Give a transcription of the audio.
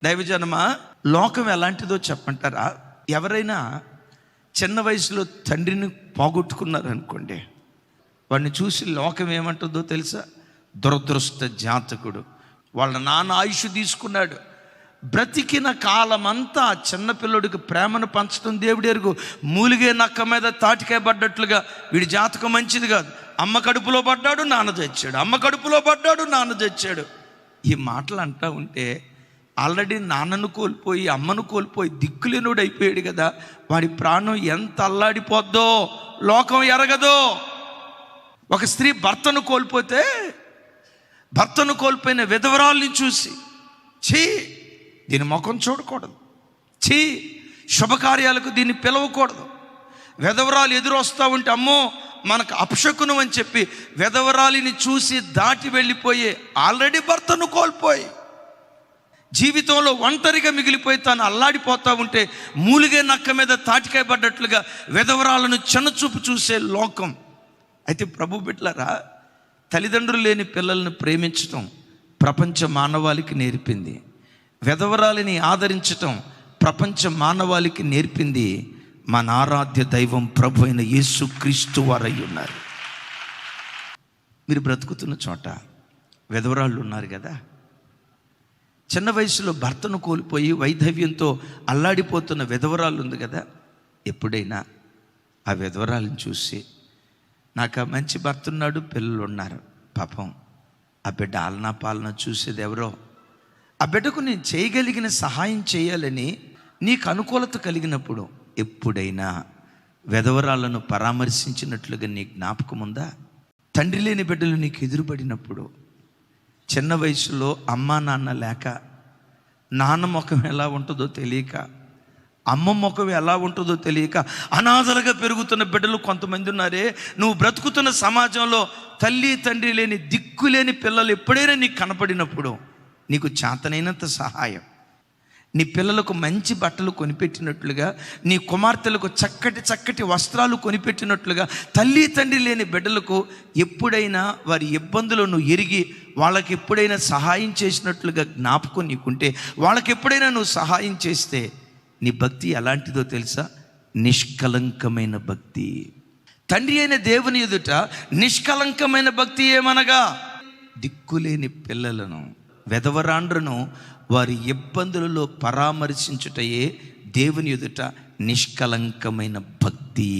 దైవజనమా, లోకం ఎలాంటిదో చెప్పంటారా? ఎవరైనా చిన్న వయసులో తండ్రిని పోగొట్టుకున్నారనుకోండి, వాడిని చూసి లోకం ఏమంటుందో తెలుసా? దురదృష్ట జాతకుడు, వాళ్ళ నాన్న ఆయుష్ తీసుకున్నాడు, బ్రతికిన కాలమంతా చిన్నపిల్లడికి ప్రేమను పంచడం దేవుడు ఎరుగు. మూలిగే నక్క మీద తాటికాయ పడ్డట్లుగా వీడి జాతకం మంచిది కాదు. అమ్మ కడుపులో పడ్డాడు, నాన్న తెచ్చాడు, అమ్మ కడుపులో పడ్డాడు, నాన్న తెచ్చాడు. ఈ మాటలు అంటూ ఉంటే ఆల్రెడీ నాన్నను కోల్పోయి అమ్మను కోల్పోయి దిక్కులేనుడు అయిపోయాడు కదా, వాడి ప్రాణం ఎంత అల్లాడిపోద్దో లోకం ఎరగదో. ఒక స్త్రీ భర్తను కోల్పోతే భర్తను కోల్పోయిన విధవరాల్ని చూసి, ఛీ దీని ముఖం చూడకూడదు, ఛీ శుభకార్యాలకు దీన్ని పిలవకూడదు, విధవరాలు ఎదురొస్తూ ఉంటే అమ్మో మనకు అపశకునం అని చెప్పి విధవరాలిని చూసి దాటి వెళ్ళిపోయే ఆల్రెడీ భర్తను కోల్పోయి జీవితంలో ఒంటరిగా మిగిలిపోయి తాను అల్లాడిపోతూ ఉంటే మూలిగే నక్క మీద తాటికాయ పడ్డట్లుగా విధవరాలను చిన్నచూపు చూసే లోకం. అయితే ప్రభు బిడ్డలారా, తల్లిదండ్రులు లేని పిల్లలను ప్రేమించటం ప్రపంచ మానవాళికి నేర్పింది. విధవరాలిని ఆదరించటం ప్రపంచ మానవాళికి నేర్పింది మన ఆరాధ్య దైవం ప్రభు అయిన యేసుక్రీస్తు వారై ఉన్నారు. మీరు బ్రతుకుతున్న చోట విధవరాళ్ళు ఉన్నారు కదా, చిన్న వయసులో భర్తను కోల్పోయి వైధవ్యంతో అల్లాడిపోతున్న విధవరాలు ఉంది కదా, ఎప్పుడైనా ఆ విధవరాలను చూసి నాకు మంచి భర్త ఉన్నాడు, పిల్లలు ఉన్నారు, పాపం ఆ బిడ్డ ఆలనా పాలన చూసేది ఎవరో, ఆ బిడ్డకు నేను చేయగలిగిన సహాయం చేయాలని నీకు అనుకూలత కలిగినప్పుడు ఎప్పుడైనా విధవరాలను పరామర్శించినట్లుగా నీ జ్ఞాపకం ఉందా? తండ్రి లేని బిడ్డలు నీకు ఎదురుపడినప్పుడు, చిన్న వయసులో అమ్మా నాన్న లేక నాన్న ముఖం ఎలా ఉంటుందో తెలియక, అమ్మ ముఖం ఎలా ఉంటుందో తెలియక అనాథలుగా పెరుగుతున్న బిడ్డలు కొంతమంది ఉన్నారే. నువ్వు బ్రతుకుతున్న సమాజంలో తల్లి తండ్రి లేని దిక్కులేని పిల్లలు ఎప్పుడైనా నీకు కనపడినప్పుడు నీకు చేతనైనంత సహాయం, నీ పిల్లలకు మంచి బట్టలు కొనిపెట్టినట్లుగా, నీ కుమార్తెలకు చక్కటి చక్కటి వస్త్రాలు కొనిపెట్టినట్లుగా, తల్లి తండ్రి లేని బిడ్డలకు ఎప్పుడైనా వారి ఇబ్బందులు నువ్వు ఎరిగి వాళ్ళకి ఎప్పుడైనా సహాయం చేసినట్లుగా జ్ఞాపకం నీకుంటే, వాళ్ళకి ఎప్పుడైనా నువ్వు సహాయం చేస్తే నీ భక్తి ఎలాంటిదో తెలుసా? నిష్కలంకమైన భక్తి. తండ్రి అయిన దేవుని ఎదుట నిష్కలంకమైన భక్తి ఏమనగా, దిక్కులేని పిల్లలను విధవరాండ్రను వారి ఇబ్బందులలో పరామర్శించుటయే దేవుని ఎదుట నిష్కలంకమైన భక్తి.